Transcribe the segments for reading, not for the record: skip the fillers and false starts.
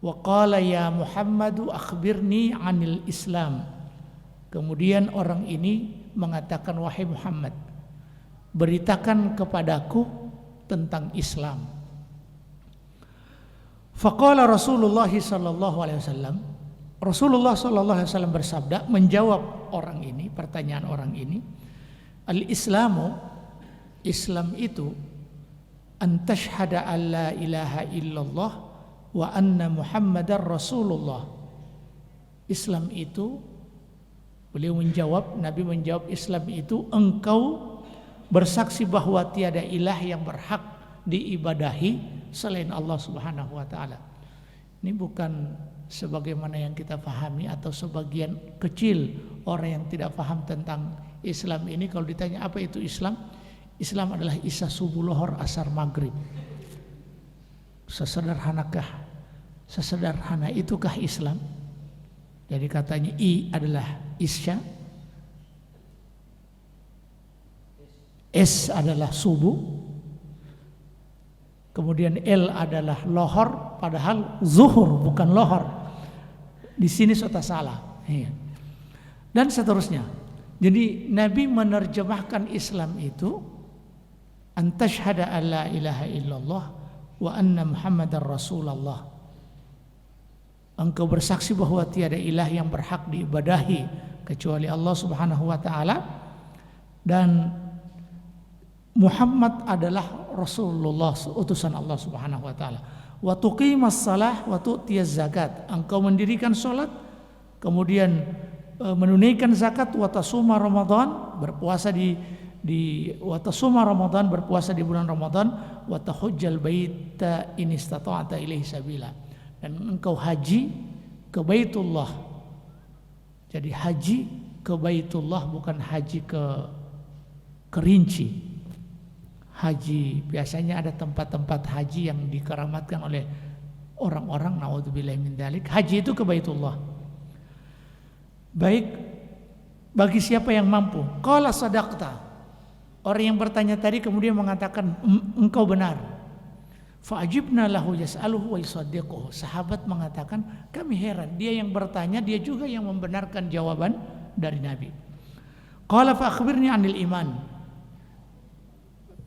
Wa qala ya Muhammadu akhbirni 'anil Islam. Kemudian orang ini mengatakan, wahai Muhammad, beritakan kepadaku tentang Islam. Faqala Rasulullah sallallahu alaihi wasallam, Rasulullah sallallahu alaihi wasallam bersabda, menjawab orang ini, pertanyaan orang ini, al-Islamu, Islam itu an tashhada an la ilaha illallah wa anna Muhammadar Rasulullah. Islam itu, beliau menjawab, Nabi menjawab, Islam itu engkau bersaksi bahwa tiada ilah yang berhak diibadahi selain Allah Subhanahu wa taala. Ini bukan sebagaimana yang kita pahami atau sebagian kecil orang yang tidak paham tentang Islam ini kalau ditanya apa itu Islam? Islam adalah isya subuh, lohor, asar, maghrib. Sesederhana itukah Islam? Jadi katanya I adalah isya, S adalah subuh, kemudian L adalah lohor, padahal zuhur bukan lohor. Di sini sudah salah. Dan seterusnya. Jadi Nabi menerjemahkan Islam itu an tashhada an la ilaha illallah wa anna Muhammadar Rasulullah. Engkau bersaksi bahwa tiada ilah yang berhak diibadahi kecuali Allah Subhanahu wa taala, dan Muhammad adalah Rasulullah, utusan Allah Subhanahu wa taala. Wa tuqimas shalah wa tu'tiyaz zakat. Engkau mendirikan salat, kemudian menunaikan zakat, wa tasuma Ramadan, berpuasa di wa tasuma Ramadan, berpuasa di bulan Ramadan, wa tahujjal baita in istata'ta ilaihi sabila. Dan engkau haji ke Baitullah. Jadi haji ke Baitullah bukan haji ke Kerinci. Haji biasanya ada tempat-tempat haji yang dikeramatkan oleh orang-orang, naudzubillah min dzalik. Haji itu ke Baitullah. Baik, bagi siapa yang mampu. Qala sadaqta. Orang yang bertanya tadi kemudian mengatakan engkau benar. Fa'ajibna lahu yas'aluhu wa yusaddiquhu. Sahabat mengatakan kami heran, dia yang bertanya, dia juga yang membenarkan jawaban dari Nabi. Qala fa akhbirni 'anil iman.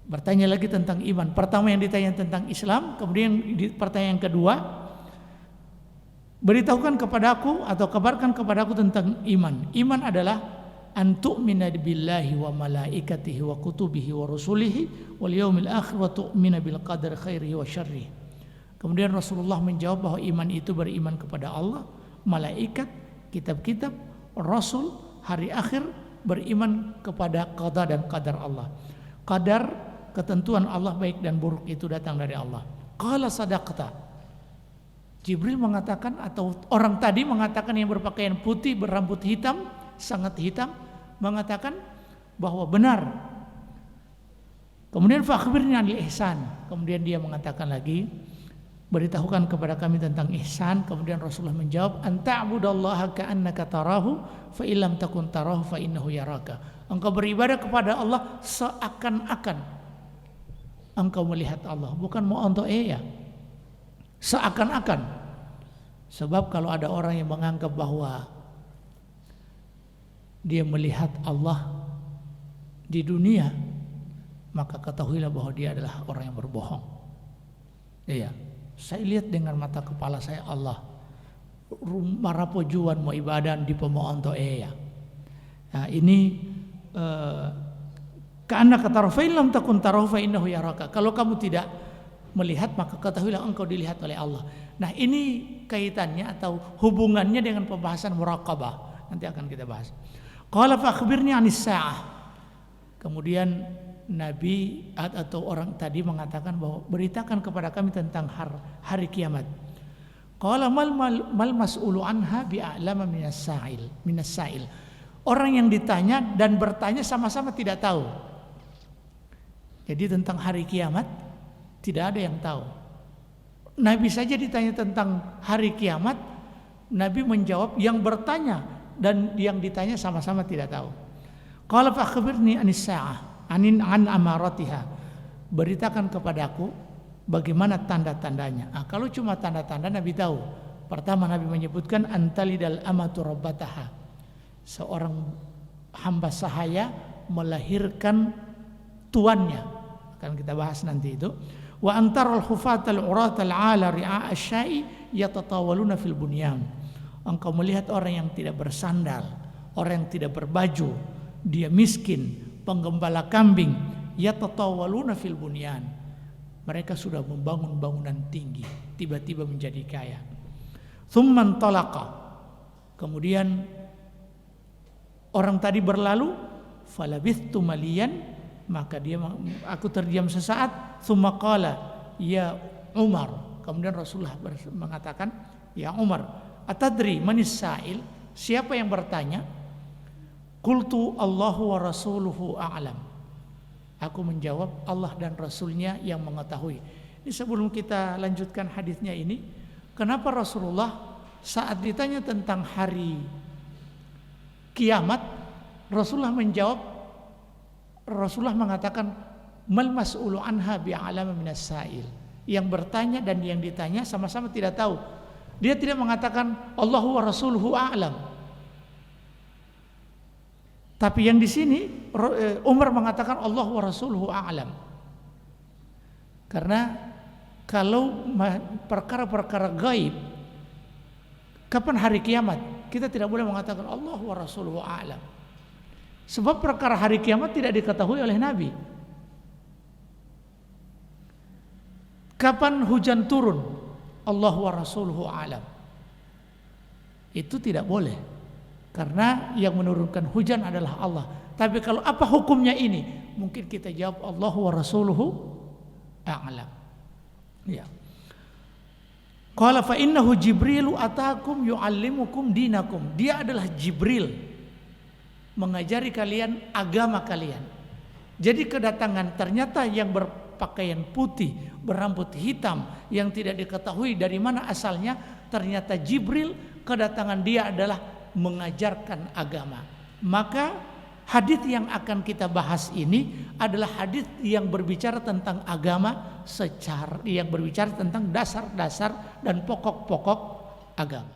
Bertanya lagi tentang iman. Pertama yang ditanya tentang Islam, kemudian pertanyaan kedua, beritahukan kepadaku atau kabarkan kepadaku tentang iman. Iman adalah an tu'mina billahi wa malaikatihi wa kutubihi wa rusulihi wal yaumil akhir wa tu'mina bil qadari khairihi wa syarrihi. Kemudian Rasulullah menjawab bahwa iman itu beriman kepada Allah, malaikat, kitab-kitab, rasul, hari akhir, beriman kepada qada dan qadar Allah. Qadar, ketentuan Allah baik dan buruk itu datang dari Allah. Qala sadaqta. Jibril mengatakan, atau orang tadi mengatakan yang berpakaian putih, berambut hitam, sangat hitam, mengatakan bahwa benar. Kemudian fakhbirni 'anil ihsan. Kemudian dia mengatakan lagi, beritahukan kepada kami tentang ihsan. Kemudian Rasulullah menjawab, anta'budallaha ka'annaka tarahu fa illam takun tarahu fa innahu yaraka. Engkau beribadah kepada Allah seakan-akan engkau melihat Allah, bukan mu'anto ya. Seakan-akan. Sebab kalau ada orang yang menganggap bahwa dia melihat Allah di dunia, maka ketahuilah bahwa dia adalah orang yang berbohong. Iya, saya lihat dengan mata kepala saya Allah. Marapojuan mau ibadah di pemoonto ya. Nah, ini karena kata Rafail lam takun tarafa innahu yaraka. Kalau kamu tidak melihat maka ketahuilah engkau dilihat oleh Allah. Nah, ini kaitannya atau hubungannya dengan pembahasan muraqabah. Nanti akan kita bahas. Qala fa akhbirni 'anis sa'ah. Kemudian Nabi atau orang tadi mengatakan bahwa beritakan kepada kami tentang hari kiamat. Qala mal mas'ulu anha bi'a'lama minas sa'il. Orang yang ditanya dan bertanya sama-sama tidak tahu. Jadi tentang hari kiamat tidak ada yang tahu. Nabi saja ditanya tentang hari kiamat, Nabi menjawab, yang bertanya dan yang ditanya sama-sama tidak tahu. Qala fa akhbirni 'anis sa'ah an amaratiha. Beritakan kepadaku bagaimana tanda-tandanya. Kalau cuma tanda-tanda Nabi tahu. Pertama Nabi menyebutkan antalidal amatu rabbataha. Seorang hamba sahaya melahirkan tuannya. Akan kita bahas nanti itu. Wa antaral hufatal uratal ala ri'a asya'i yatatawaluna fil bunyan. Engkau melihat orang yang tidak bersandal, orang yang tidak berbaju, dia miskin, penggembala kambing, yatatawaluna fil bunyan. Mereka sudah membangun bangunan tinggi, tiba-tiba menjadi kaya. Tsumman talaqa. Kemudian orang tadi berlalu, falabithtu maliyan, maka aku terdiam sesaat. Tsumma qala ya Umar. Kemudian Rasulullah mengatakan, ya Umar, atadri manis sa'il? Siapa yang bertanya? Qultu Allahu wa rasuluhu a'lam. Aku menjawab, Allah dan Rasulnya yang mengetahui. Ini sebelum kita lanjutkan hadisnya ini, kenapa Rasulullah saat ditanya tentang hari kiamat, Rasulullah mengatakan, mal mas'ulu anha bi'alama minas sa'il. Yang bertanya dan yang ditanya sama-sama tidak tahu. Dia tidak mengatakan Allahu wa rasuluhu a'lam. Tapi yang di sini Umar mengatakan Allahu wa rasuluhu a'lam. Karena kalau perkara-perkara gaib, kapan hari kiamat, kita tidak boleh mengatakan Allahu wa rasuluhu a'lam. Sebab perkara hari kiamat tidak diketahui oleh Nabi. Kapan hujan turun? Allah wa rasuluhu a'lam. Itu tidak boleh. Karena yang menurunkan hujan adalah Allah. Tapi kalau apa hukumnya ini? Mungkin kita jawab Allah wa rasuluhu a'lam. Ya. Qala fa innahu Jibrilu atakum yu'allimukum dinakum. Dia adalah Jibril, mengajari kalian agama kalian. Jadi kedatangan ternyata yang berpakaian putih, berambut hitam, yang tidak diketahui dari mana asalnya, ternyata Jibril, kedatangan dia adalah mengajarkan agama. Maka hadis yang akan kita bahas ini adalah hadis yang berbicara tentang agama, yang berbicara tentang dasar-dasar dan pokok-pokok agama.